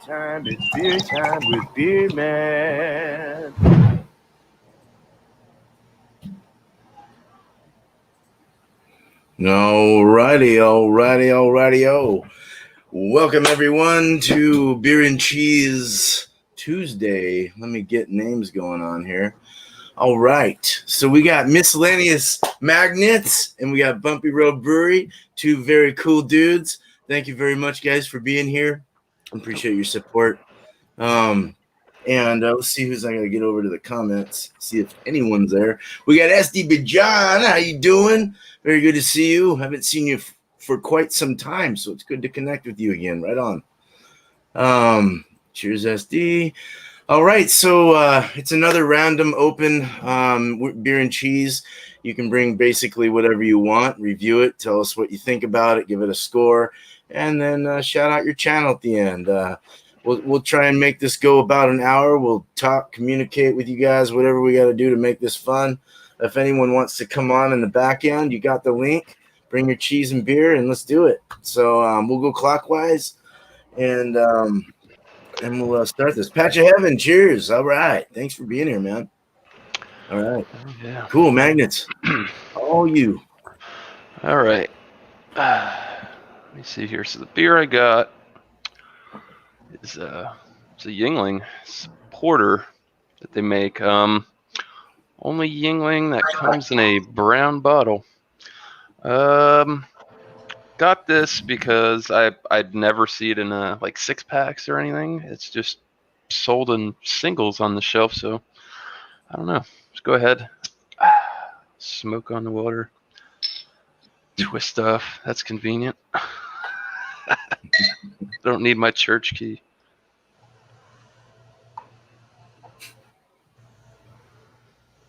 time. It's beer time with Beer Man. Alrighty. Welcome everyone to Beer and Cheese Tuesday. Let me get names going on here. All right, so we got Miscellaneous Magnets and we got Bumpy Road Brewery, two very cool dudes. Thank you very much, guys, for being here. Appreciate your support. And let's see who's. I gotta get over to the comments, see if anyone's there. We got SD Bajan. How you doing? Very good to see you. Haven't seen you for quite some time, so it's good to connect with you again. Right on. Cheers, SD. All right, so it's another random open beer and cheese. You can bring basically whatever you want, review it, tell us what you think about it, give it a score, and then shout out your channel at the end. We'll try and make this go about an hour. We'll talk, communicate with you guys, whatever we got to do to make this fun. If anyone wants to come on in the back end, you got the link. Bring your cheese and beer, and let's do it. So we'll go clockwise, and we'll start this. Patch of Heaven, cheers. All right. Thanks for being here, man. All right. Yeah. Cool, Magnets. All you. All right. Let me see here. So the beer I got is it's a Yingling. It's a porter that they make. Only Yingling that comes in a brown bottle. Got this because I'd never see it in like 6-packs or anything. It's just sold in singles on the shelf, so I don't know. Just go ahead. Smoke on the water. Twist stuff. That's convenient. Don't need my church key.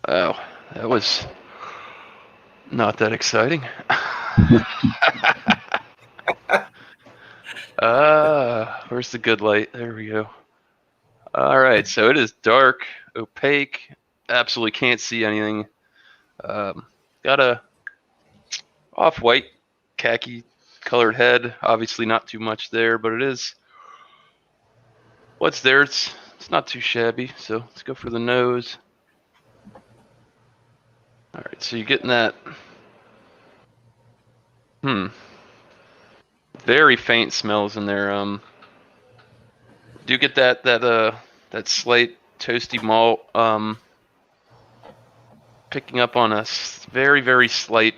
Oh, that was not that exciting. Where's the good light? There we go. All right, so it is dark, opaque, absolutely can't see anything. Got a off-white khaki colored head. Obviously not too much there, but it is what's there. It's not too shabby. So let's go for the nose. All right, so you're getting that. Very faint smells in there. Do you get that slight toasty malt? Picking up on a very, very slight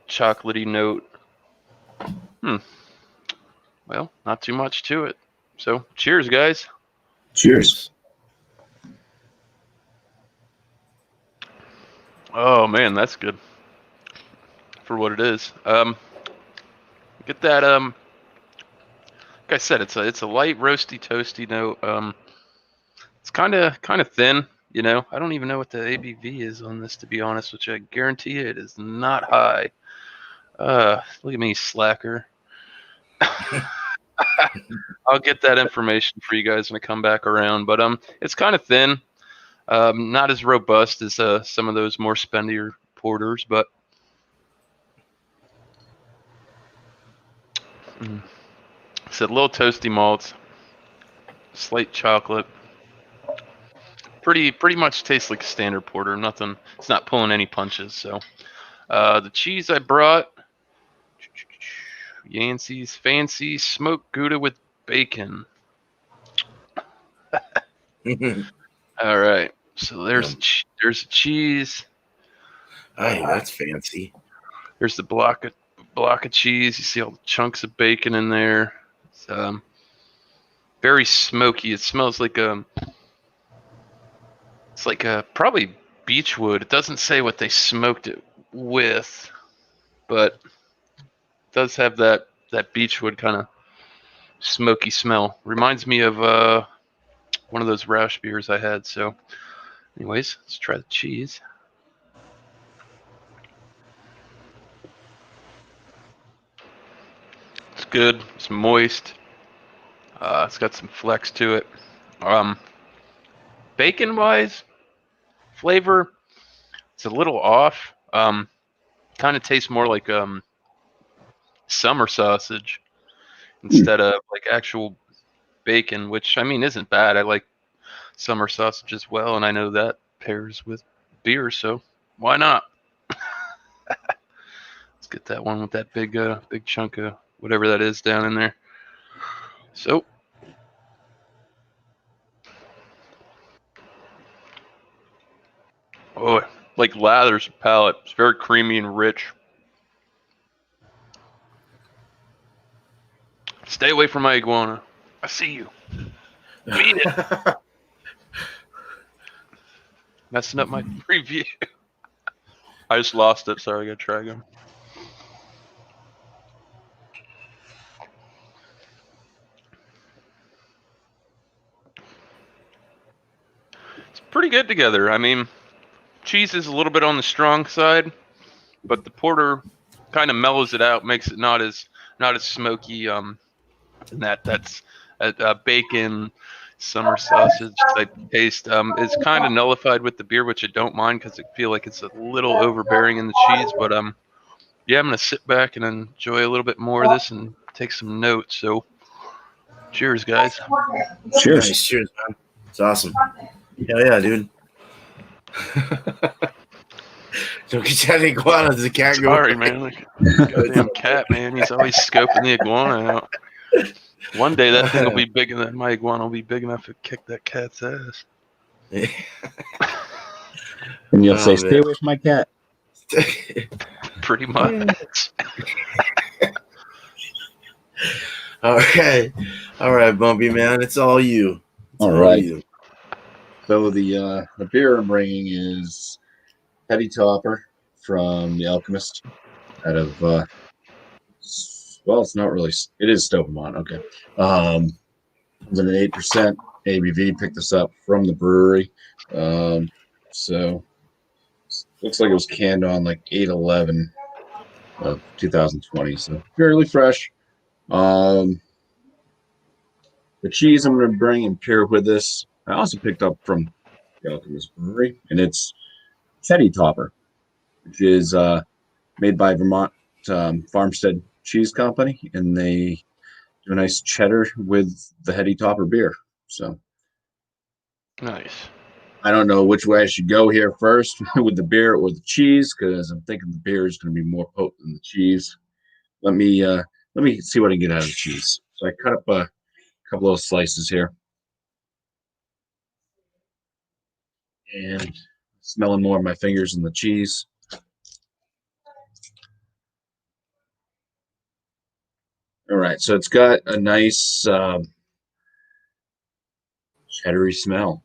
chocolatey note. Well, not too much to it. So, cheers, guys. Cheers. Oh man, that's good for what it is. Get that. Like I said, it's a light roasty, toasty note. It's kind of thin. You know, I don't even know what the ABV is on this, to be honest, which I guarantee it is not high. Look at me, slacker. I'll get that information for you guys when I come back around. But it's kind of thin, not as robust as some of those more spendier porters, but it's a little toasty malts, slight chocolate. Pretty much tastes like a standard porter. Nothing. It's not pulling any punches. So the cheese I brought, Yancey's Fancy Smoked Gouda with bacon. All right. So there's a cheese. Hey, that's fancy. There's the block of cheese. You see all the chunks of bacon in there. It's very smoky. It smells like it's like probably beechwood. It doesn't say what they smoked it with, but it does have that beechwood kind of smoky smell. Reminds me of one of those Roush beers I had. So anyways, let's try the cheese. It's good. It's moist. It's got some flex to it. Bacon-wise, flavor, it's a little off. Kind of tastes more like summer sausage instead of like actual bacon, which I mean isn't bad. I like summer sausage as well, and I know that pairs with beer, so why not? Let's get that one with that big chunk of whatever that is down in there. So, oh, like lathers palate. It's very creamy and rich. Stay away from my iguana. I see you. Beat it. Messing up my preview. I just lost it. Sorry, I gotta try again. It's pretty good together. I mean, cheese is a little bit on the strong side, but the porter kind of mellows it out, makes it not as smoky. And that's bacon, summer sausage type taste. Is kind of nullified with the beer, which I don't mind because I feel like it's a little overbearing in the cheese. But yeah, I'm gonna sit back and enjoy a little bit more of this and take some notes. So, cheers, guys. Cheers. Nice. Cheers, man. It's awesome. Hell yeah, dude. Don't get that iguana. Does the cat go? Sorry, man. Like, goddamn cat, man. He's always scoping the iguana out. One day that thing will be big enough. My iguana will be big enough to kick that cat's ass. And you'll say, man. "Stay away from my cat." Pretty much. Okay. All right, Bumpy, man. It's all you. All right. So the beer I'm bringing is Heady Topper from the Alchemist out of well, it's not really. It is Stoughton. Okay. It's an 8% ABV. Picked this up from the brewery. So looks like it was canned on like 8/11 of 2020. So fairly fresh. The cheese I'm going to bring and pair with this, I also picked up from the Alchemist Brewery, and it's Heady Topper, which is made by Vermont Farmstead Cheese Company, and they do a nice cheddar with the Heady Topper beer. So Nice. I don't know which way I should go here first, with the beer or the cheese, because I'm thinking the beer is going to be more potent than the cheese. Let me see what I can get out of the cheese. So I cut up a couple of slices here, and smelling more of my fingers than the cheese. All right, so it's got a nice cheddary smell,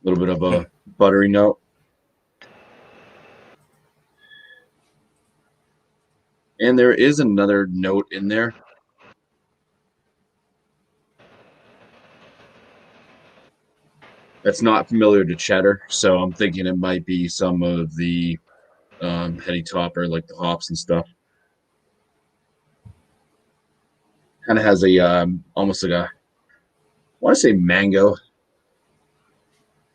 a little bit of a buttery note. And there is another note in there. That's not familiar to cheddar, so I'm thinking it might be some of the Heady Topper, like the hops and stuff. Kind of has a almost like a, I want to say mango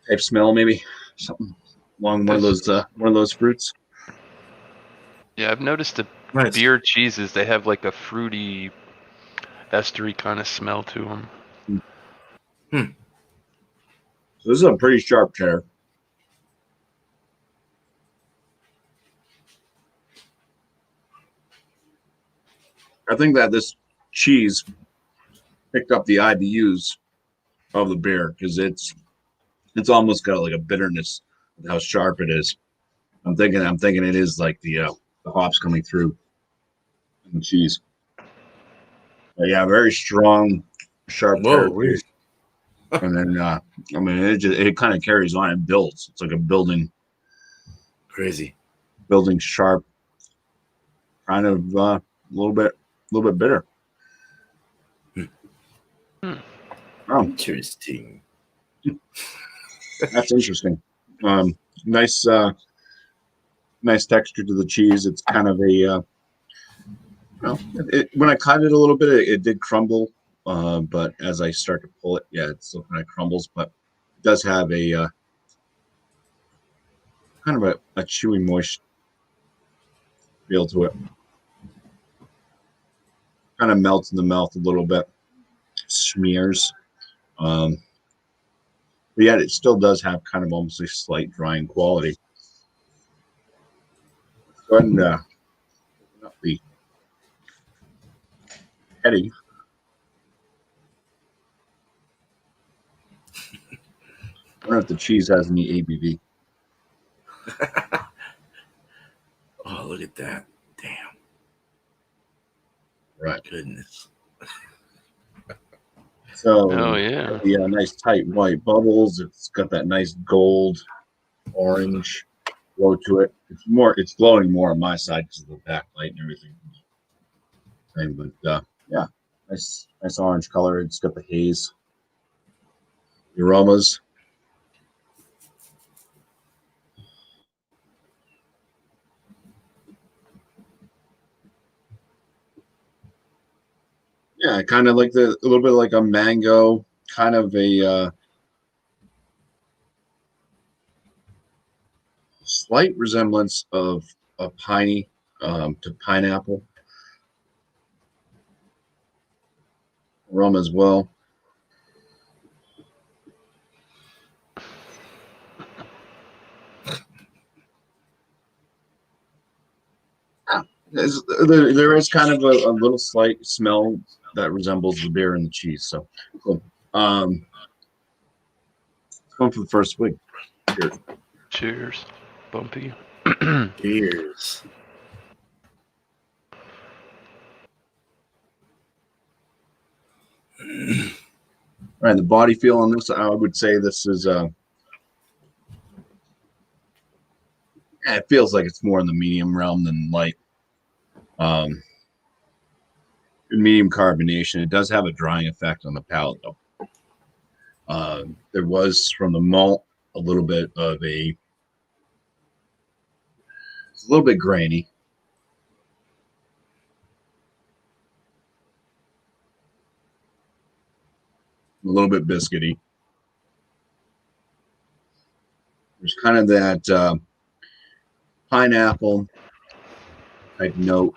type smell, maybe something along one of those fruits. Yeah, I've noticed the Nice. beer cheeses, they have like a fruity, estery kind of smell to them. So this is a pretty sharp cheddar. I think that this cheese picked up the IBUs of the beer, because it's almost got like a bitterness with how sharp it is. I'm thinking it is like the hops coming through in the cheese. But yeah, very strong, sharp Whoa. characters. And then I mean, it kind of carries on and builds. It's like a building Crazy. sharp, kind of a little bit bitter. Oh, Interesting. that's interesting. Nice texture to the cheese. It's kind of a when I cut it a little bit, it did crumble. But as I start to pull it, yeah, it still kind of crumbles. But it does have a kind of a chewy, moist feel to it. Kind of melts in the mouth a little bit. smears. But yet it still does have kind of almost a slight drying quality. Go ahead and open up the heady. I wonder if the cheese has any ABV. Oh, look at that. Damn. Right. Goodness. So, Oh, yeah. Nice tight white bubbles. It's got that nice gold, orange glow to it. It's glowing more on my side because of the backlight and everything. But yeah, nice orange color. It's got the haze. The aromas. Yeah, kind of like a little bit like a mango, kind of a slight resemblance of a piney to pineapple aroma as well. There is kind of a little slight smell that resembles the beer and the cheese. So cool. Going for the first swig. Cheers. Cheers, Bumpy. Cheers. All right, the body feel on this, I would say this is it feels like it's more in the medium realm than light. Medium carbonation. It does have a drying effect on the palate, though. There was from the malt a little bit of it's a little bit grainy. A little bit biscuity. There's kind of that pineapple type note,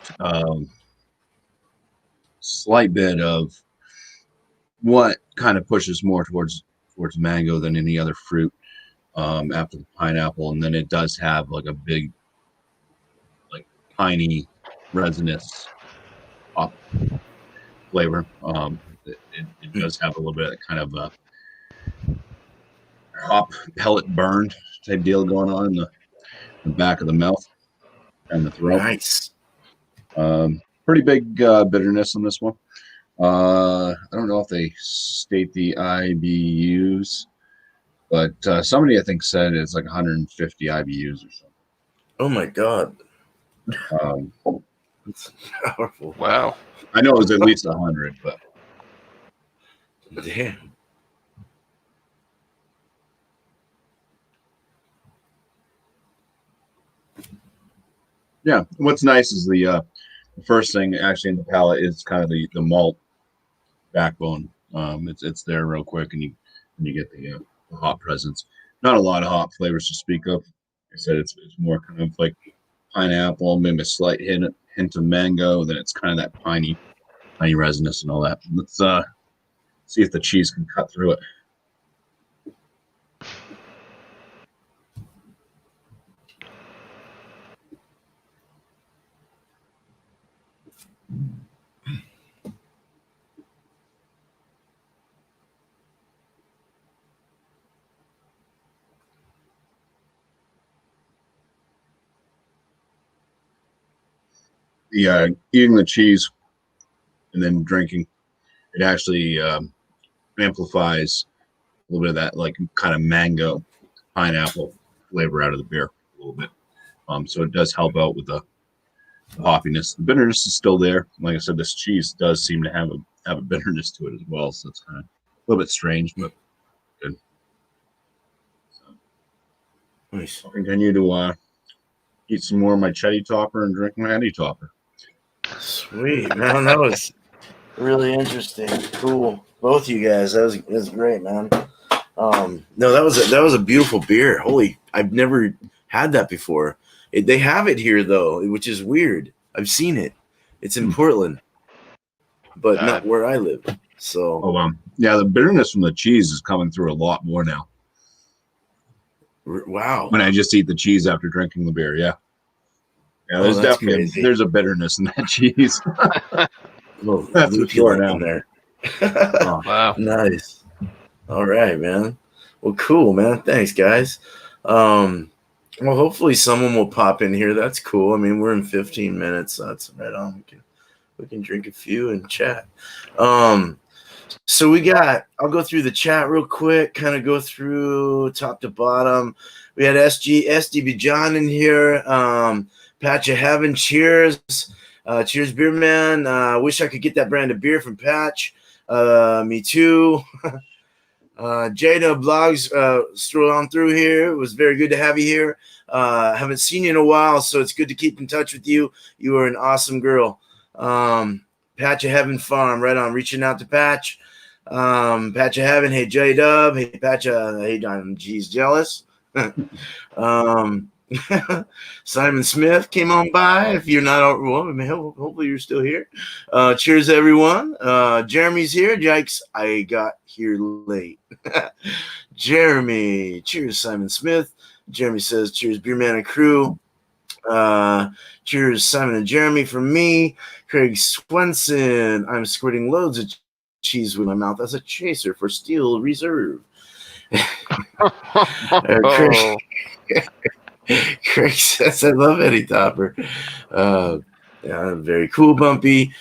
slight bit of what kind of pushes more towards mango than any other fruit after the pineapple, and then it does have like a big, like piney, resinous hop flavor. It does have a little bit of kind of a hop pellet burned type deal going on in the back of the mouth and the throat. Nice. Pretty big bitterness on this one. I don't know if they state the IBUs, but somebody I think said it's like 150 IBUs or something. Oh my God. It's powerful. Wow. I know it was at least 100, but Damn. yeah. What's nice is the first thing actually in the palate is kind of the malt backbone. It's there real quick, and you get the hop presence. Not a lot of hop flavors to speak of. Like I said it's more kind of like pineapple, maybe a slight hint of mango. Then it's kind of that piney resinous and all that. Let's see if the cheese can cut through it. Eating the cheese and then drinking, it actually amplifies a little bit of that like kind of mango pineapple flavor out of the beer a little bit. So it does help out with the hoppiness. The bitterness is still there. Like I said, this cheese does seem to have a bitterness to it as well. So it's kind of a little bit strange, but good. So Nice. I'll continue to eat some more of my chetty topper and drink my heady topper. Sweet, man. That was really interesting. Cool. Both of you guys. That was great, man. No, that was a beautiful beer. Holy, I've never had that before. They have it here though, which is weird. I've seen it. It's in Portland, but not where I live. So, yeah, the bitterness from the cheese is coming through a lot more now. wow. When I just eat the cheese after drinking the beer, yeah. Yeah, there's that's definitely crazy. there's a bitterness in that cheese. Well, That's for sure now. in there. Oh, Wow. Nice. All right, man. Well, cool, man. Thanks, guys. Well, hopefully someone will pop in here. That's cool. I mean, we're in 15 minutes. So that's right on. We can drink a few and chat. So I'll go through the chat real quick, kind of go through top to bottom. We had SDB John in here. Patch of Heaven, cheers. Cheers, beer man. Wish I could get that brand of beer from Patch. Me too. Jada Blogs, stroll on through here. It was very good to have you here. Haven't seen you in a while, so it's good to keep in touch with you. You are an awesome girl. Patch of Heaven Farm, right on. Reaching out to Patch. Patch of Heaven, hey J Dub, hey Patch, hey Don, geez, jealous. Simon Smith came on by. If you're not, well, hopefully you're still here. Cheers, everyone. Jeremy's here. Yikes, I got here late. Jeremy, cheers, Simon Smith. Jeremy says, cheers, beer man and crew. Cheers, Simon and Jeremy from me. Craig Swenson, I'm squirting loads of cheese with my mouth as a chaser for Steel Reserve. Craig says, I love Eddie Topper. Yeah, very cool, Bumpy.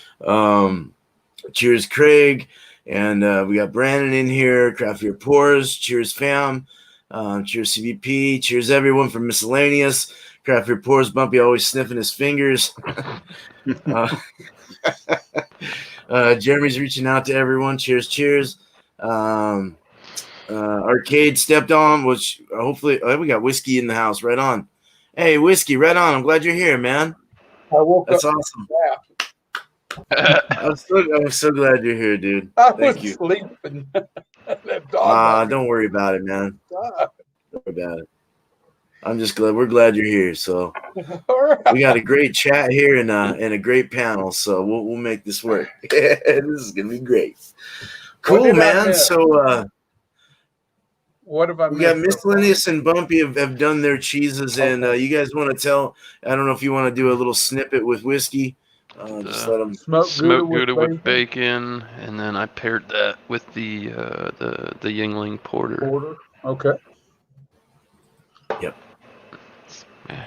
Cheers, Craig. And we got Brandon in here. Craft Your Pours. Cheers, fam. Cheers, CVP. Cheers, everyone from Miscellaneous. Craft Your Pours. Bumpy always sniffing his fingers. Jeremy's reaching out to everyone. Cheers, cheers. Arcade stepped on, which hopefully we got Whiskey in the house. Right on. Hey, Whiskey, right on. I'm glad you're here, man. That's awesome. I'm so glad you're here, dude. Thank you. Sleeping. Don't worry about it, man. Don't worry about it. I'm just glad we're glad you're here. So we got a great chat here and a great panel. So we'll make this work. This is gonna be great. Cool, man. So what have I we got Miscellaneous and Bumpy have done their cheeses, and you guys want to tell? I don't know if you want to do a little snippet with Whiskey. Just let them smoked Gouda with bacon, and then I paired that with the Yingling Porter. Okay. Yep. Yeah.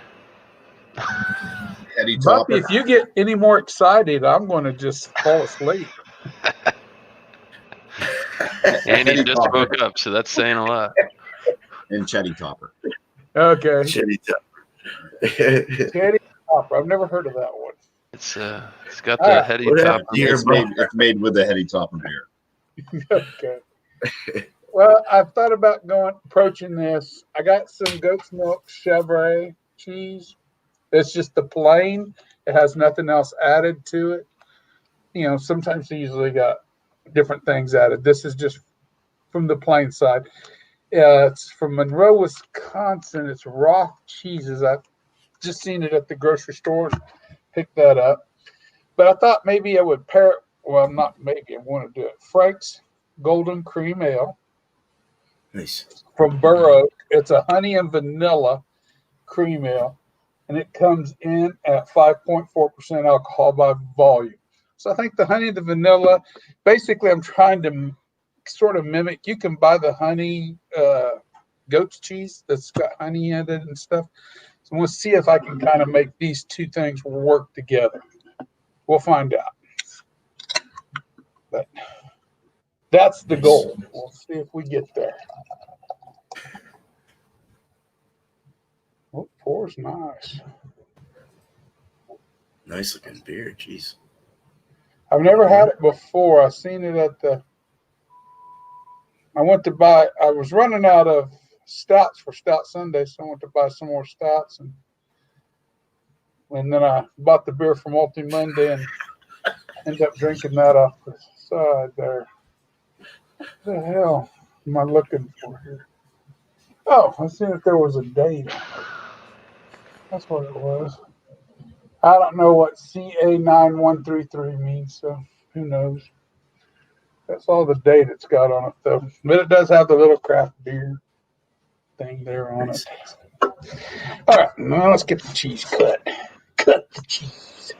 Eddie Bumpy, if you get any more excited, I'm going to just fall asleep. And he just woke up, so that's saying a lot. And Chetty Topper. Okay. Chetty Topper. Chetty Topper. I've never heard of that one. It's got the heady topper. It's made with the heady topper beer. Okay. Well, I've thought about approaching this. I got some goat's milk Chevrolet cheese. It's just the plain. It has nothing else added to it. You know, sometimes they usually got different things added. This is just from the plain side. It's from Monroe, Wisconsin. It's raw cheeses. I've just seen it at the grocery stores. Picked that up. But I thought maybe I would pair it. Well, not maybe. I want to do it. Frank's Golden Cream Ale. Nice. From Brew. It's a honey and vanilla cream ale. And it comes in at 5.4% alcohol by volume. So I think the honey and the vanilla, basically I'm trying to sort of mimic. You can buy the honey goat's cheese that's got honey in it and stuff. So we'll see if I can kind of make these two things work together. We'll find out. But that's the goal. We'll see if we get there. Oh, pours nice. Nice looking beer. Jeez. I've never had it before. I've seen it at I was running out of stouts for Stout Sunday, so I went to buy some more stouts, and then I bought the beer from Multi Monday and ended up drinking that off the side there. What the hell am I looking for here? Oh, I seen if there was a date on it. That's what it was. I don't know what CA9133 means, so who knows. That's all the date it's got on it, though. But it does have the little craft beer thing there on it. All right, now let's get the cheese cut. Cut the cheese.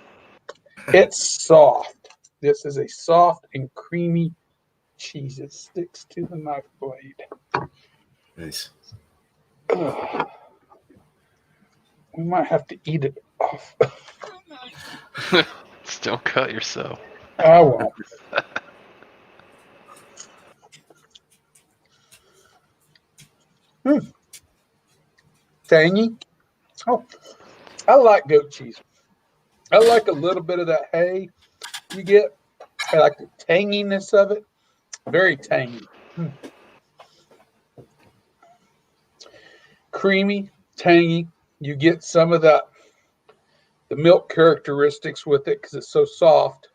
It's soft. This is a soft and creamy cheese. It sticks to the knife blade. Nice. Ugh. We might have to eat it off. Just don't cut yourself. I won't. Tangy. Oh, I like goat cheese. I like a little bit of that hay you get. I like the tanginess of it. Very tangy. Creamy, tangy. You get some of the milk characteristics with it because it's so soft.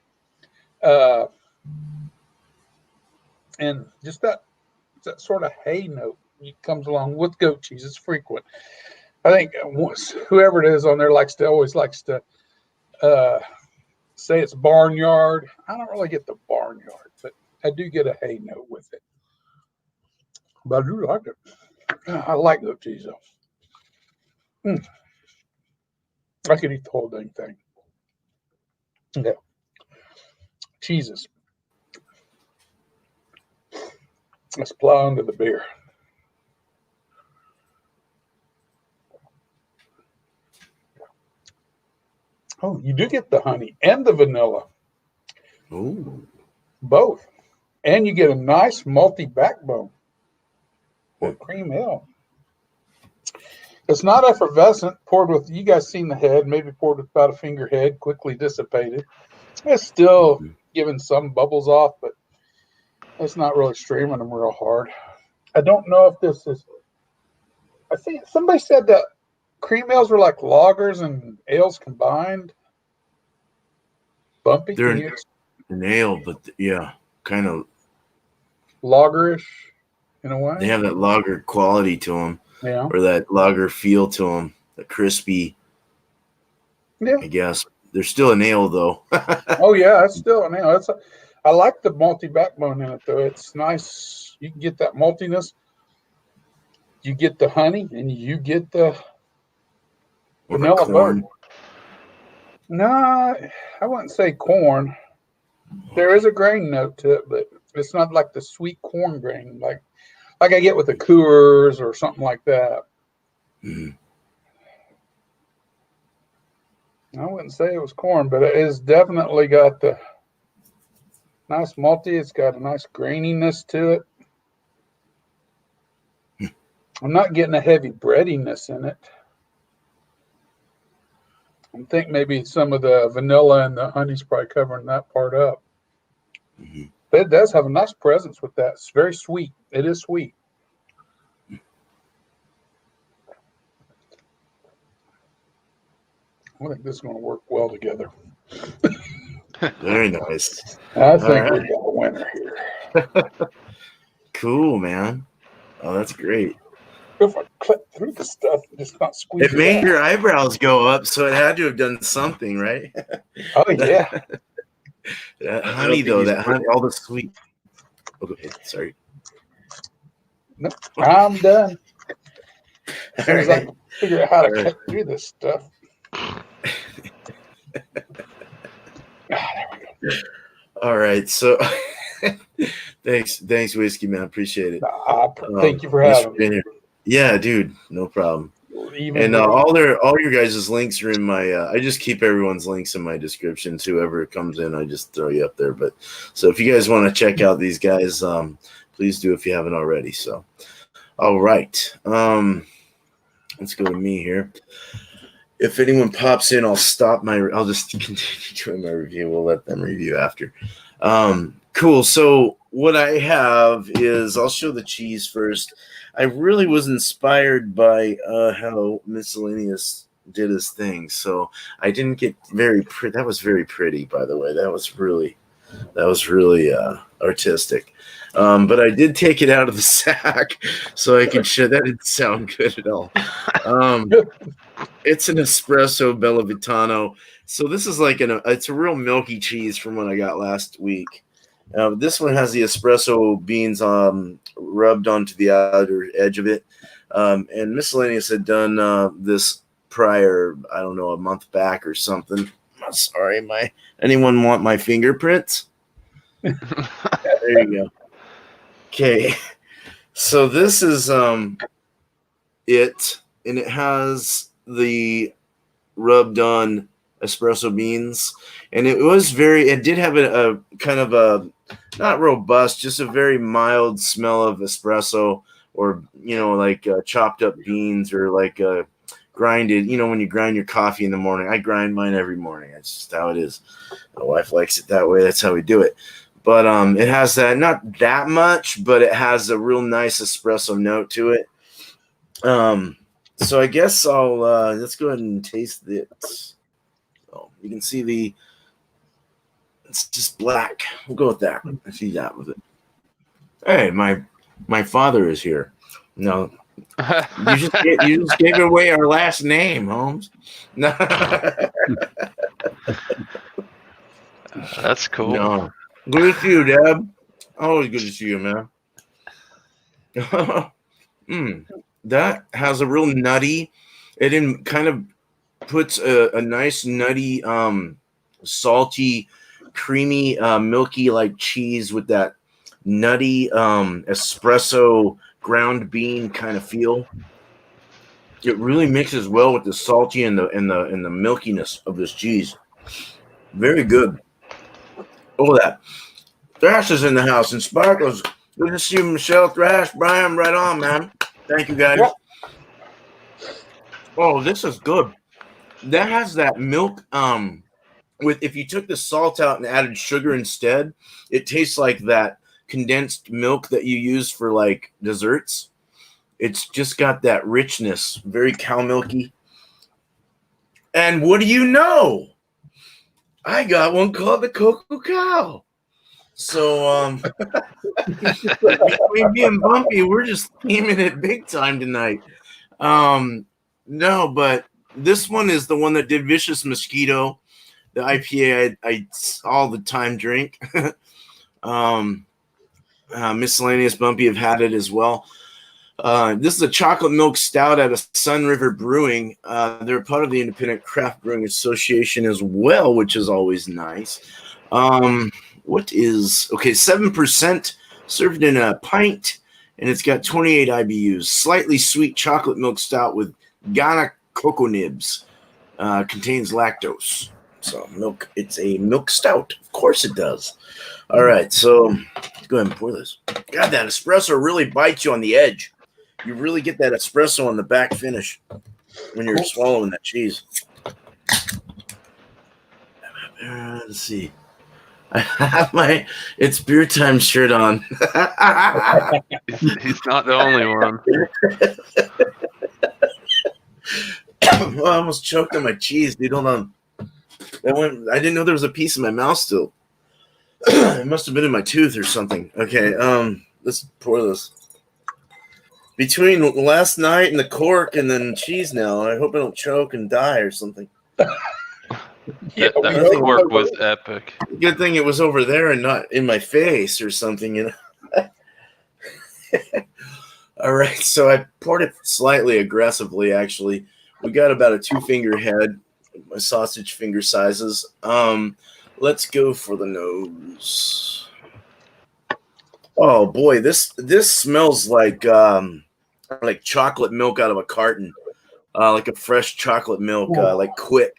And just that sort of hay note comes along with goat cheese. It's frequent. I think whoever it is on there always likes to say it's barnyard. I don't really get the barnyard, but I do get a hay note with it. But I do like it. I like goat cheese though. I could eat the whole dang thing. Okay. Cheeses. Let's plow into the beer. Oh, you do get the honey and the vanilla. Ooh. Both. And you get a nice malty backbone with cream ale. It's not effervescent, poured with, you guys seen the head, maybe poured with about a finger head, quickly dissipated. It's still giving some bubbles off, but it's not really streaming them real hard. I don't know if this is, I think somebody said that cream ales were like lagers and ales combined. Bumpy? They're an ale, but yeah, kind of lagerish in a way. They have that lager quality to them. Yeah. Or that lager feel to them, the crispy. Yeah. I guess they're still an ale though. Oh yeah, it's still an ale. I like the malty backbone in it though. It's nice. You can get that maltiness. You get the honey, and you get the vanilla corn. butter. No, I wouldn't say corn. There is a grain note to it, but it's not like the sweet corn grain, like I get with the Coors or something like that. Mm-hmm. I wouldn't say it was corn, but it is definitely got the nice malty. It's got a nice graininess to it. I'm not getting a heavy breadiness in it. I think maybe some of the vanilla and the honey's probably covering that part up. Mm-hmm. But it does have a nice presence with that. It's very sweet. It is sweet. I think this is going to work well together. Very nice. I think we got a winner here. Cool, man. Oh, that's great. If I clip through the stuff and just not squeeze it made your eyebrows go up, so it had to have done something, right? Oh, yeah. That honey, though, that honey, all the sweet. Oh, go ahead. Sorry. Nope, I'm done. As soon as I Right. can figure out how to cut through this stuff. There we go. All right. So thanks, Whiskey Man. Appreciate it. Thank you for thanks having being me. here. Yeah, dude, no problem. Even And all your guys' links are in my. I just keep everyone's links in my descriptions. Whoever comes in, I just throw you up there. But so if you guys want to check out these guys, please do if you haven't already. So, all right, let's go to me here. If anyone pops in, I'll just continue doing my review. We'll let them review after. Cool. So what I have is I'll show the cheese first. I really was inspired by how Miscellaneous did his thing. So I didn't get very pretty. That was very pretty, by the way. That was really artistic. But I did take it out of the sack so I could show that didn't sound good at all. It's an espresso Bellavitano. So this is like it's a real milky cheese from what I got last week. This one has the espresso beans rubbed onto the outer edge of it. And Miscellaneous had done this prior, I don't know, a month back or something. Sorry, anyone want my fingerprints? There you go. Okay, so this is it, and it has the rubbed on espresso beans, and it did have a kind of a not robust, just a very mild smell of espresso, or like chopped up beans, or like grinded. When you grind your coffee in the morning, I grind mine every morning. That's just how it is. My wife likes it that way. That's how we do it. But it has that, not that much, but it has a real nice espresso note to it. So I guess let's go ahead and taste it. So you can see it's just black. We'll go with that. I see that with it. Hey, my father is here. No, you just gave away our last name, Holmes. No. That's cool. No. Good to see you, Deb. Always good to see you, man. That has a real nutty. It kind of puts a nice nutty, salty, creamy, milky like cheese with that nutty espresso ground bean kind of feel. It really mixes well with the salty and the milkiness of this cheese. Very good. Oh, that Thrash is in the house, and Sparkles. Good to see you, Michelle, Thrash, Brian. Right on, man. Thank you, guys. Yep. Oh, this is good. That has that milk. If you took the salt out and added sugar instead, it tastes like that condensed milk that you use for like desserts. It's just got that richness, very cow milky. And what do you know? I got one called the Cocoa Cow. So between me and Bumpy, we're just aiming it big time tonight. No, but this one is the one that did Vicious Mosquito, the IPA I all the time drink. Miscellaneous Bumpy have had it as well. This is a chocolate milk stout out of Sun River Brewing. They're part of the Independent Craft Brewing Association as well, which is always nice. 7% served in a pint, and it's got 28 IBUs. Slightly sweet chocolate milk stout with Ghana cocoa nibs. Contains lactose. So milk. It's a milk stout. Of course it does. All right, so go ahead and pour this. God, that espresso really bites you on the edge. You really get that espresso on the back finish when you're swallowing that cheese. Let's see. I have my It's Beer Time shirt on. He's not the only one. Well, I almost choked on my cheese, dude. Hold on. I didn't know there was a piece in my mouth still. It must have been in my tooth or something. Okay, let's pour this. Between last night and the cork and then cheese now, I hope I don't choke and die or something. Yeah, that cork was epic. Good thing it was over there and not in my face or something, All right, so I poured it slightly aggressively, actually. We got about a 2-finger head, my sausage finger sizes. Let's go for the nose. Oh boy, this smells like chocolate milk out of a carton, like a fresh chocolate milk, like Quick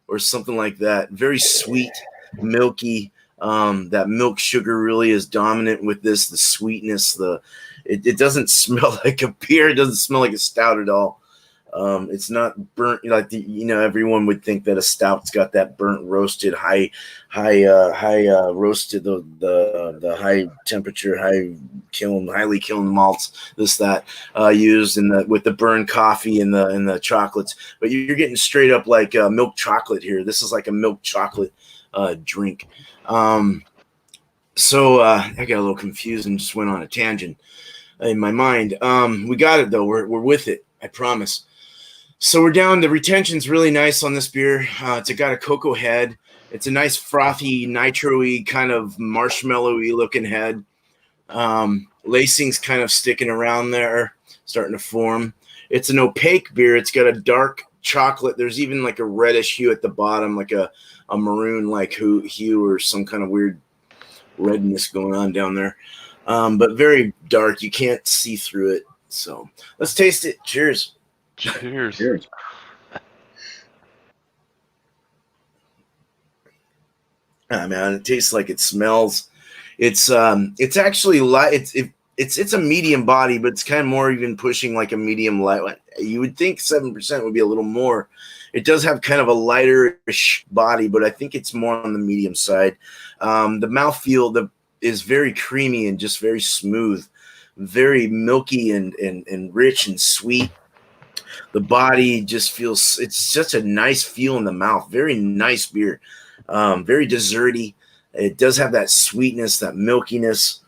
or something like that. Very sweet, milky. That milk sugar really is dominant with this. The sweetness, it doesn't smell like a beer. It doesn't smell like a stout at all. It's not burnt like everyone would think that a stout's got that burnt roasted high roasted the high temperature, highly kiln malts, used with the burnt coffee and the chocolates. But you're getting straight up like milk chocolate here. This is like a milk chocolate drink. So I got a little confused and just went on a tangent in my mind. We got it though. We're with it. I promise. So we're down. The retention's really nice on this beer. It's got a cocoa head. It's a nice frothy, nitro-y, kind of marshmallowy looking head. Lacing's kind of sticking around there, starting to form. It's an opaque beer. It's got a dark chocolate. There's even like a reddish hue at the bottom, like a maroon like hue or some kind of weird redness going on down there. But very dark. You can't see through it. So let's taste it. Cheers. Cheers. Cheers. Man, it tastes like it smells. It's actually light. It's a medium body, but it's kind of more even pushing like a medium light. You would think 7% would be a little more. It does have kind of a lighter-ish body, but I think it's more on the medium side. The mouthfeel is very creamy and just very smooth, very milky and rich and sweet. The body just feels, it's such a nice feel in the mouth. Very nice beer. Very desserty. It does have that sweetness, that milkiness,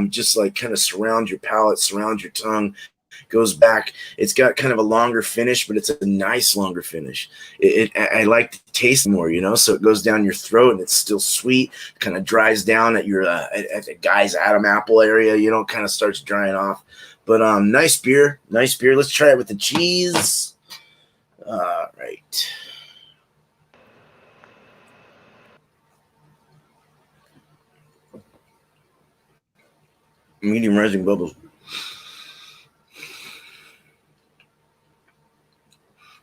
just like kind of surround your palate, surround your tongue, goes back. It's got kind of a longer finish, but it's a nice longer finish. I like to taste more, so it goes down your throat and it's still sweet, kind of dries down at your at the guy's Adam apple area, kind of starts drying off. But nice beer. Let's try it with the cheese. All right. Medium rising bubbles.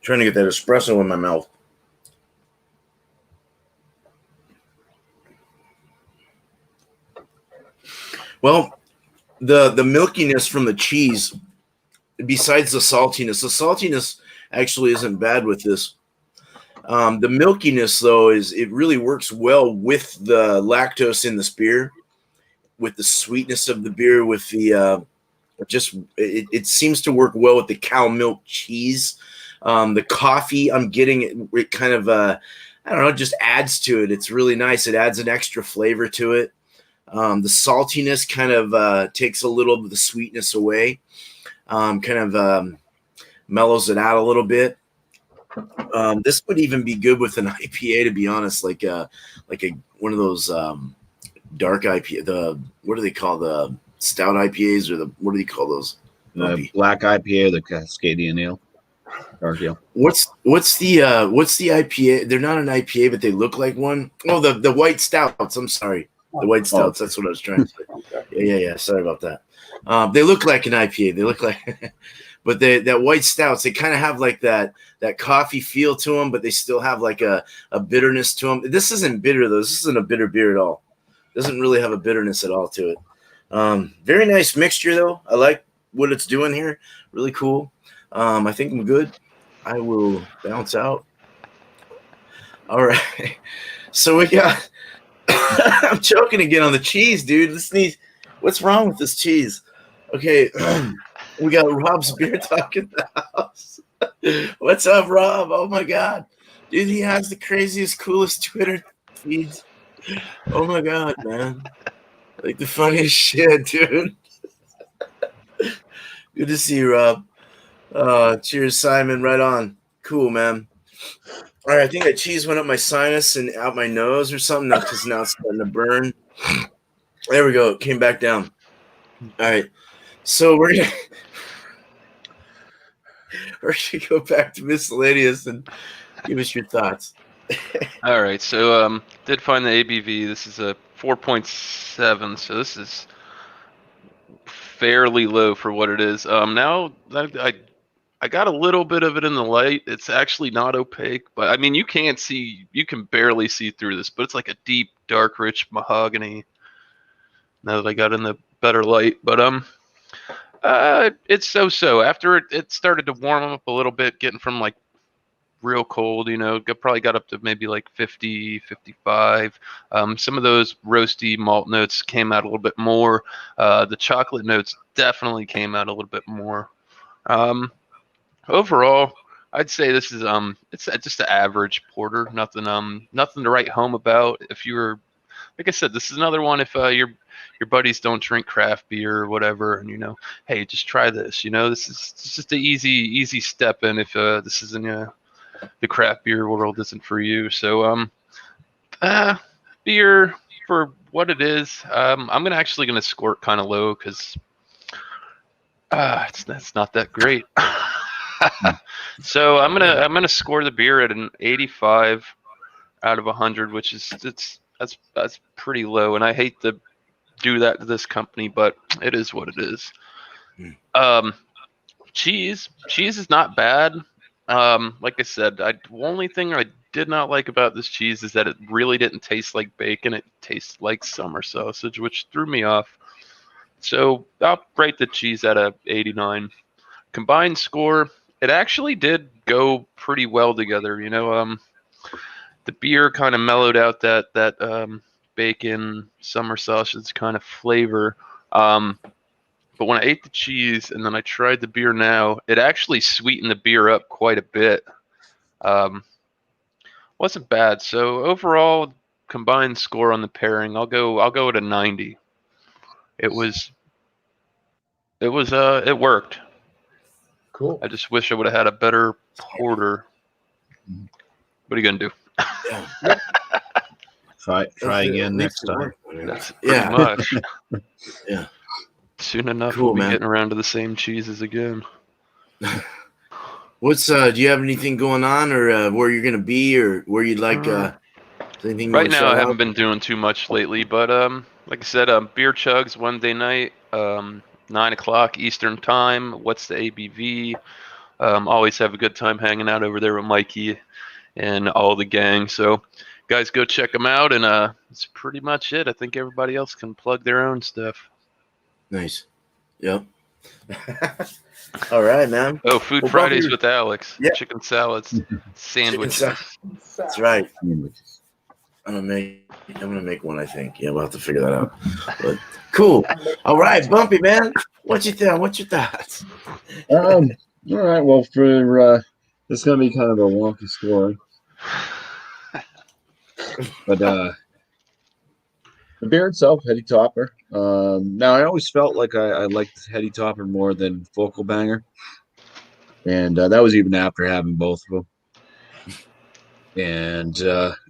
Trying to get that espresso in my mouth. Well, the milkiness from the cheese, besides the saltiness actually isn't bad with this. The milkiness, though, it really works well with the lactose in this beer, with the sweetness of the beer, with the it seems to work well with the cow milk cheese. The coffee, I'm getting it kind of I don't know, just adds to it. It's really nice. It adds an extra flavor to it. The saltiness kind of takes a little of the sweetness away, kind of mellows it out a little bit. This would even be good with an IPA, to be honest, like one of those dark IPA. What do they call the stout IPAs, or what do they call those? The black IPA, the Cascadian Ale, dark ale. What's the IPA? They're not an IPA, but they look like one. Oh, the white stouts. I'm sorry, the white stouts. That's what I was trying to say. Yeah. Sorry about that. They look like an IPA. They look like, but that white stouts, they kind of have like that coffee feel to them, but they still have like a bitterness to them. This isn't bitter though. This isn't a bitter beer at all. Doesn't really have a bitterness at all to it. Very nice mixture though. I like what it's doing here. Really cool. I think I'm good. I will bounce out. All right. So we got I'm choking again on the cheese, dude. What's wrong with this cheese? Okay. We got Rob's Beer Talk in the house. What's up, Rob? Oh my god. Dude, he has the craziest, coolest Twitter feeds. Oh my god, man. Like the funniest shit, dude. Good to see you, Rob. Cheers, Simon. Right on. Cool, man. All right, I think that cheese went up my sinus and out my nose or something, because now it's starting to burn. There we go. It came back down. All right. So we're gonna go back to Miscellaneous and give us your thoughts. All right, so did find the ABV. This is a 4.7, so this is fairly low for what it is. Now I got a little bit of it in the light. It's actually not opaque, but I mean you can barely see through this, but it's like a deep, dark, rich mahogany. Now that I got in the better light, but it's so. After it started to warm up a little bit, getting from like real cold, probably got up to maybe like 50, 55. Some of those roasty malt notes came out a little bit more. The chocolate notes definitely came out a little bit more. Overall, I'd say this is it's just an average porter. Nothing to write home about. If you're, like I said, this is another one. If your buddies don't drink craft beer or whatever, and hey, just try this. This is just an easy step in if this isn't the craft beer world isn't for you. So Beer for what it is. I'm actually gonna score it kind of low because it's not that great. So I'm gonna score the beer at an 85 out of 100, which is that's pretty low, and I hate to do that to this company, but it is what it is. Cheese is not bad. Like I said, the only thing I did not like about this cheese is that it really didn't taste like bacon. It tastes like summer sausage, which threw me off. So I'll rate the cheese at a 89. Combined score, it actually did go pretty well together. The beer kind of mellowed out that bacon summer sausage kind of flavor. But when I ate the cheese and then I tried the beer now, it actually sweetened the beer up quite a bit. Wasn't bad. So overall, combined score on the pairing, I'll go at a 90. It worked. Cool. I just wish I would have had a better porter. What are you gonna do? Yeah. Try again next time. That's pretty much. Yeah. Soon enough, Cool, we'll be man. getting around to the same cheeses again. What's do you have anything going on, or where you're gonna be, or where you'd like anything? Right now, I haven't been doing too much lately, but like I said, beer chugs Wednesday night, 9 o'clock Eastern time. What's the ABV? Always have a good time hanging out over there with Mikey and all the gang. So, guys, go check them out, and that's pretty much it. I think everybody else can plug their own stuff. Nice. Yep. All right, man. Oh, Food Well, Fridays Bumpy- with Alex. Yeah. Chicken salads, sandwiches. That's right. I'm gonna make one. I think. Yeah, we'll have to figure that out. But cool. All right, Bumpy, man. What's your thoughts? All right. Well, for this is gonna be kind of a wonky story, but the beer itself, Heady Topper. Now I always felt like I liked Heady Topper more than Focal Banger, and that was even after having both of them. And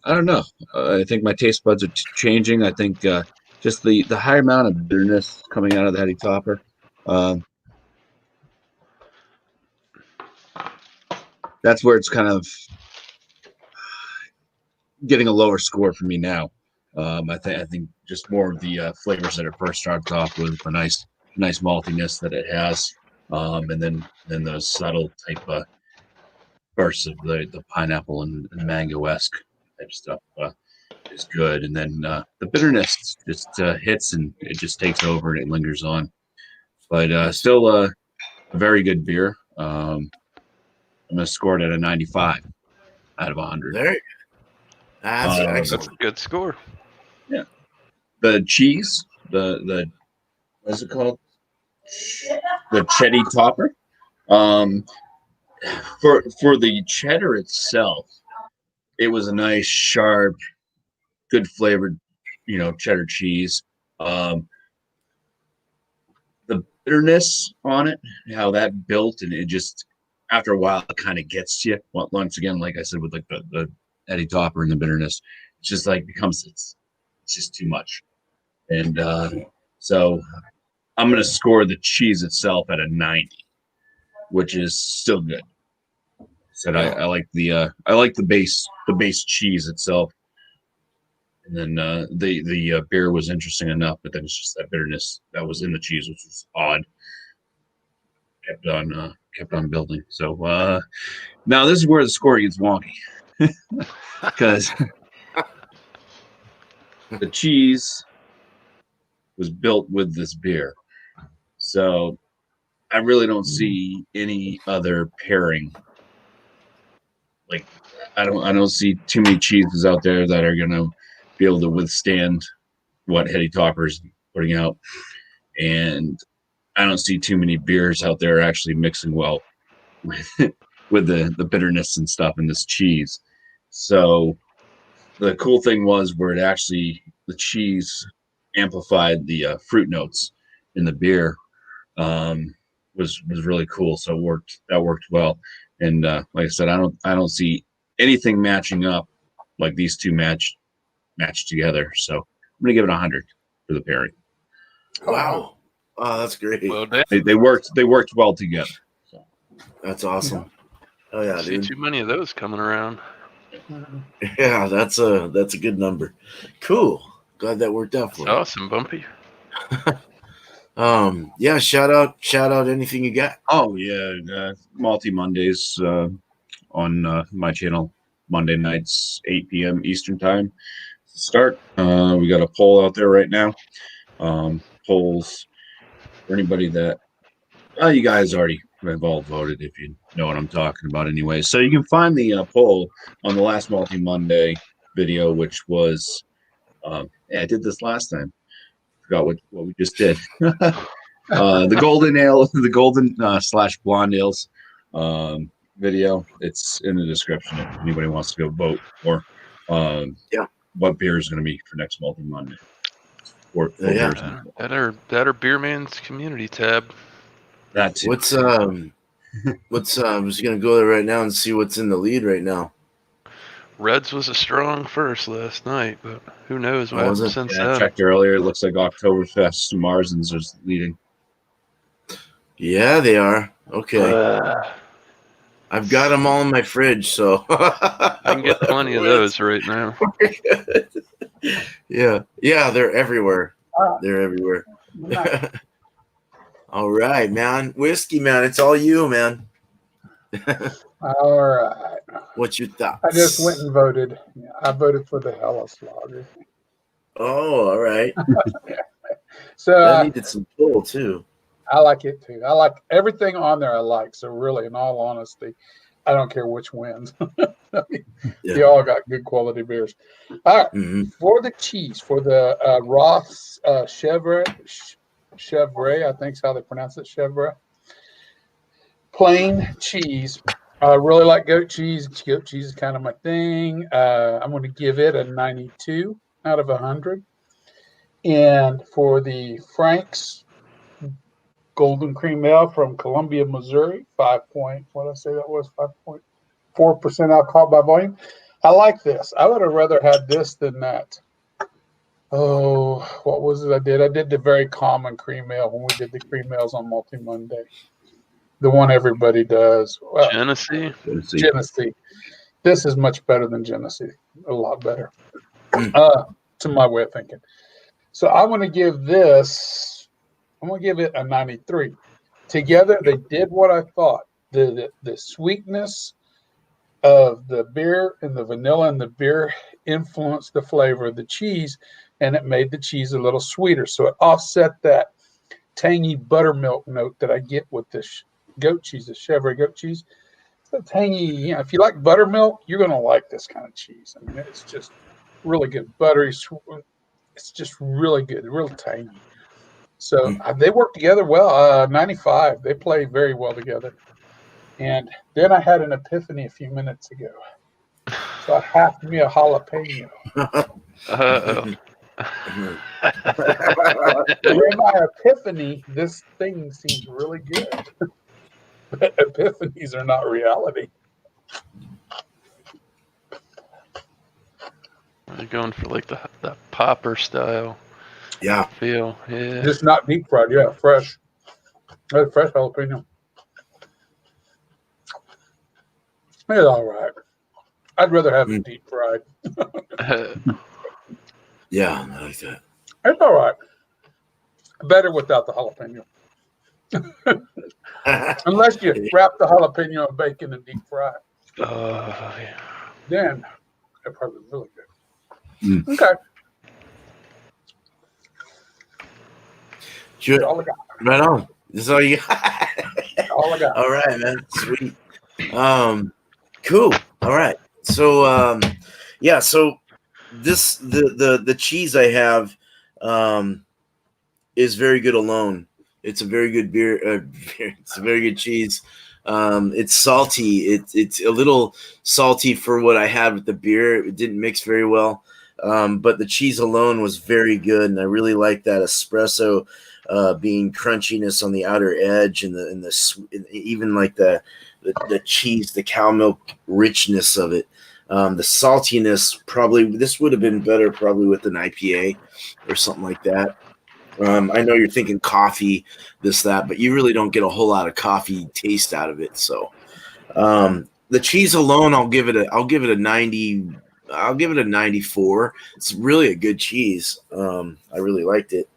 I don't know. I think my taste buds are changing. I think just the high amount of bitterness coming out of the Heady Topper. That's where it's kind of getting a lower score for me now. I think just more of the flavors that it first starts off with, the nice maltiness that it has, and then the subtle type bursts of the pineapple and mango-esque type stuff is good, and then the bitterness just hits and it just takes over and it lingers on. But still a very good beer. I'm gonna score it at a 95 out of 100. There you go. That's excellent. That's a good score. Yeah. The cheese, the what's it called? The Cheddar Topper. For the cheddar itself, it was a nice, sharp, good flavored, cheddar cheese. The bitterness on it, how that built, and it just after a while it kind of gets to you. Well, once again, like I said, with like the Heady Topper and the bitterness, it's just like it's just too much. And so I'm gonna score the cheese itself at a 90, which is still good. Said I like the base cheese itself, and then the beer was interesting enough, but then it's just that bitterness that was in the cheese, which was odd. Kept on building. So now this is where the score gets wonky, because the cheese was built with this beer, so I really don't see any other pairing. Like I don't see too many cheeses out there that are gonna be able to withstand what Heady Topper's putting out, and I don't see too many beers out there actually mixing well with the bitterness and stuff in this cheese. So the cool thing was where the cheese amplified the fruit notes in the beer. Was really cool. So that worked well. And like I said, I don't see anything matching up like these two matched match together. So I'm going to give it 100 for the pairing. Wow. Oh, that's great. Well, damn. They worked well together. So. That's awesome. Oh yeah, I see dude. too many of those coming around. Yeah, that's a good number. Cool. Glad that worked out That's for you. awesome, Bumpy. Yeah, shout out anything you got. Oh yeah, Multi Mondays on my channel, Monday nights, 8 p.m. Eastern time. Start. We got a poll out there right now. Polls for anybody that you guys already have all voted, if you know what I'm talking about anyway. So you can find the poll on the last Multi Monday video, which was I did this last time. Forgot what we just did. The golden ale, the golden / blonde ales video. It's in the description if anybody wants to go vote or what beer is going to be for next Multi Monday. Four beers. That are Beer Man's community tab. That's what's I'm just gonna go there right now and see what's in the lead right now. Reds was a strong first last night, but who knows what happened since I then. checked earlier. It looks like Oktoberfest Marzens is leading. Yeah, they are. Okay. I've got them all in my fridge, so I can get plenty of those right now. Yeah, they're everywhere. They're everywhere. All right, man. Whiskey, man. It's all you, man. All right. What's your thoughts? I just went and voted. I voted for the Hellas Lager. Oh, all right. So that needed some pull too. I like it too. I like everything on there. I like. So really, in all honesty, I don't care which wins. You all got good quality beers. All right. For the cheese, for the Roth's Chevre, I think is how they pronounce it, Chevre. Plain cheese. I really like goat cheese. Goat cheese is kind of my thing. I'm going to give it a 92 out of 100. And for the Frank's Golden Cream Ale from Columbia, Missouri, 5.4% alcohol by volume. I like this. I would have rather had this than that. Oh, what was it I did? I did the very common cream ale when we did the cream ales on Multi Monday. The one everybody does. Genesee. This is much better than Genesee. A lot better. To my way of thinking. So I'm going to give it a 93. Together, they did what I thought. The sweetness of the beer and the vanilla and the beer influenced the flavor of the cheese, and it made the cheese a little sweeter. So it offset that tangy buttermilk note that I get with this goat cheese, the Chevre goat cheese. It's a tangy, if you like buttermilk, you're going to like this kind of cheese. I mean, it's just really good. Buttery, it's just really good, real tangy. So they work together well. 95, they play very well together. And then I had an epiphany a few minutes ago. So I have me a jalapeno. In my epiphany, this thing seems really good. But epiphanies are not reality. You're going for like the popper style. Yeah. Feel. Yeah. Just not deep fried. Yeah, fresh. Fresh jalapeno. It's all right. I'd rather have it deep fried. Yeah, I like that. It's all right. Better without the jalapeno. Unless you wrap the jalapeno in bacon and deep fry. Yeah. Then it's probably really good. Okay. All I got. Right on. This is all you got. All I got. All right, man. Sweet. Cool. All right. So so this the cheese I have is very good alone. It's a very good beer. It's a very good cheese. It's salty. It's a little salty for what I had with the beer. It didn't mix very well. But the cheese alone was very good, and I really like that espresso being crunchiness on the outer edge, and even like the cheese, the cow milk richness of it. The saltiness probably this would have been better probably with an IPA or something like that. I know you're thinking coffee, this that, but you really don't get a whole lot of coffee taste out of it. So the cheese alone, I'll give it a 90. I'll give it a 94. It's really a good cheese. I really liked it.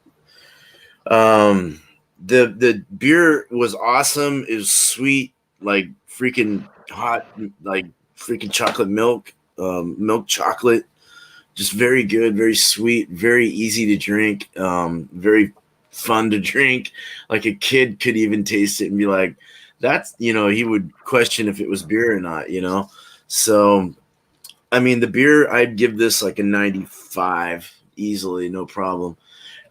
The beer was awesome. It was sweet, like freaking hot, like freaking chocolate milk, milk chocolate. Just very good, very sweet, very easy to drink, very fun to drink. Like a kid could even taste it and be like, that's, he would question if it was beer or not, So, I mean, the beer, I'd give this like a 95 easily, no problem.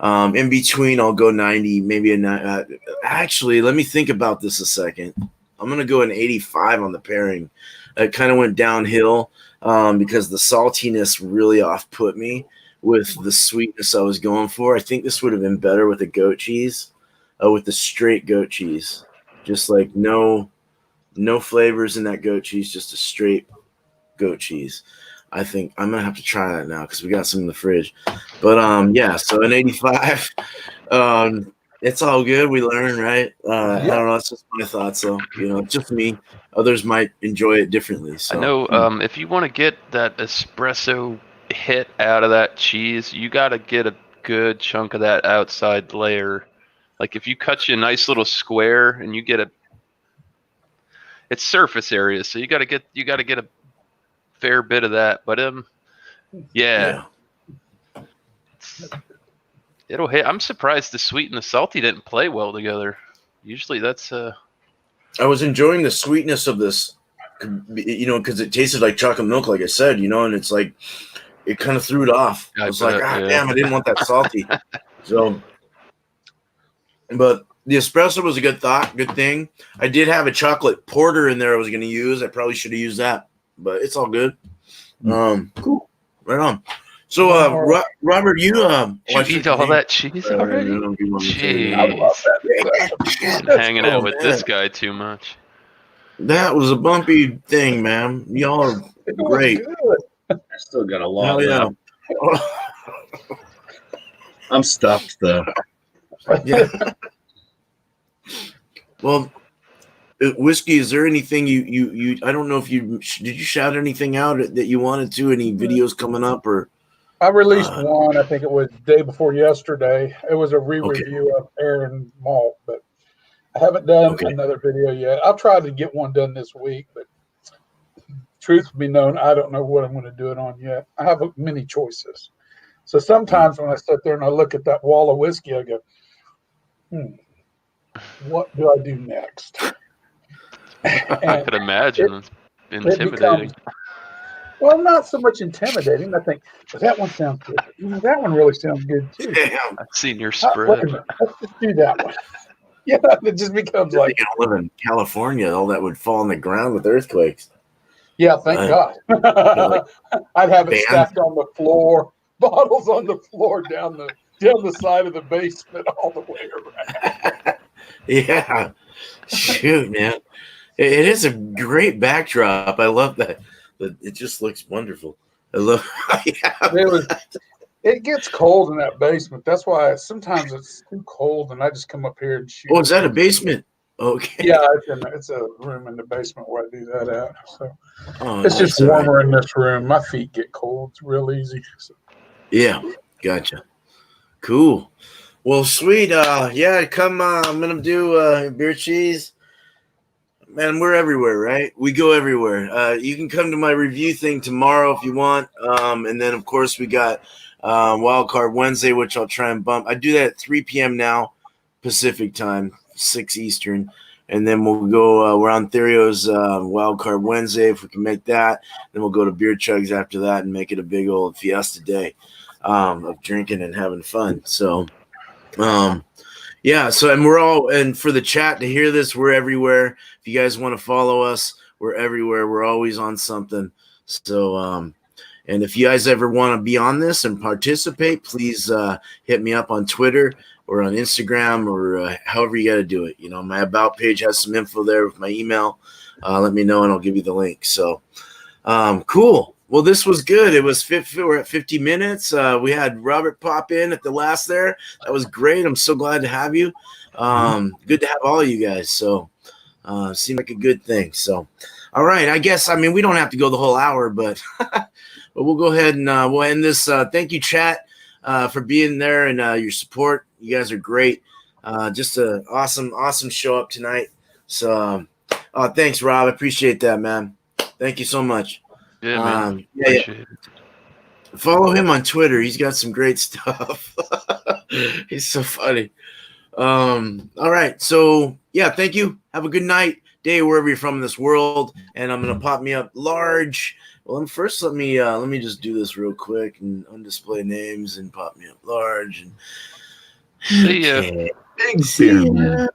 In between, I'll go 90, maybe a 9. Actually, let me think about this a second. I'm going to go an 85 on the pairing. It kind of went downhill because the saltiness really off-put me with the sweetness I was going for. I think this would have been better with a goat cheese, with the straight goat cheese. Just like no flavors in that goat cheese, just a straight goat cheese. I think I'm gonna have to try that now because we got some in the fridge. But yeah, so an 85. It's all good. We learn, right? I don't know. That's just my thoughts, though. It's just me. Others might enjoy it differently. So I know if you want to get that espresso hit out of that cheese, you got to get a good chunk of that outside layer. Like if you cut you a nice little square and you get it's surface area, so you got to get a fair bit of that. But yeah. It'll hit. I'm surprised the sweet and the salty didn't play well together. Usually that's I was enjoying the sweetness of this, because it tasted like chocolate milk, like I said, and it's like it kind of threw it off. I was like, damn, I didn't want that salty. So, but the espresso was a good thing. I did have a chocolate porter in there I was going to use. I probably should have used that, but it's all good. Cool. Right on. So, Robert, you eat all that cheese already? Jeez. I love that. Hanging out with this guy too much. That was a bumpy thing, man. Y'all are great. I still got a lot. Yeah. I'm stuffed though. Yeah. Well, Whiskey, is there anything you I don't know if did you shout anything out that you wanted to? Any videos coming up or? I released one. I think it was the day before yesterday. It was a re-review of Aaron Malt, but I haven't done another video yet. I'll try to get one done this week, but truth be known, I don't know what I'm going to do it on yet. I have many choices. So sometimes when I sit there and I look at that wall of whiskey, I go, what do I do next? I could imagine it's intimidating. Well, not so much intimidating. I think, that one sounds good. That one really sounds good too. I've seen your spread. Let's just do that one. Yeah, it just becomes like. You live in California, all that would fall on the ground with earthquakes. Yeah, thank God. I'd have it stacked on the floor, bottles on the floor down the side of the basement all the way around. Yeah, shoot, man, it is a great backdrop. I love that. It just looks wonderful. I love. It gets cold in that basement. That's why sometimes it's too cold, and I just come up here and shoot. Oh, is that a basement? Okay. Yeah, it's a room in the basement where I do that at. So it's just warmer in this room. My feet get cold. It's real easy. So. Yeah, gotcha. Cool. Well, sweet. Come. I'm gonna do beer cheese. Man, we're everywhere, right? We go everywhere. You can come to my review thing tomorrow if you want. And then, of course, we got Wild Card Wednesday, which I'll try and bump. I do that at 3 p.m. now, Pacific time, 6 Eastern. And then we'll go, we're on Therio's Wild Card Wednesday if we can make that. Then we'll go to Beer Chugs after that and make it a big old fiesta day of drinking and having fun. So, and for the chat to hear this, we're everywhere. If you guys want to follow us, we're everywhere. We're always on something. So, and if you guys ever want to be on this and participate, please hit me up on Twitter or on Instagram or however you got to do it. My About page has some info there with my email. Let me know and I'll give you the link. So, Cool. Well, this was good. It was we're at 50 minutes. We had Robert pop in at the last there. That was great. I'm so glad to have you. Good to have all of you guys. So seemed like a good thing. So, all right. I guess, I mean, we don't have to go the whole hour, but, but we'll go ahead and we'll end this. Thank you, chat, for being there and your support. You guys are great. Just an awesome show up tonight. So, thanks, Rob. I appreciate that, man. Thank you so much. Yeah, man. Yeah. Appreciate it. Follow him on Twitter. He's got some great stuff. He's so funny. All right. So yeah, thank you. Have a good night, day, wherever you're from in this world. And I'm gonna pop me up large. Well, first let me just do this real quick and undisplay names and pop me up large and See ya. okay. Big beer man.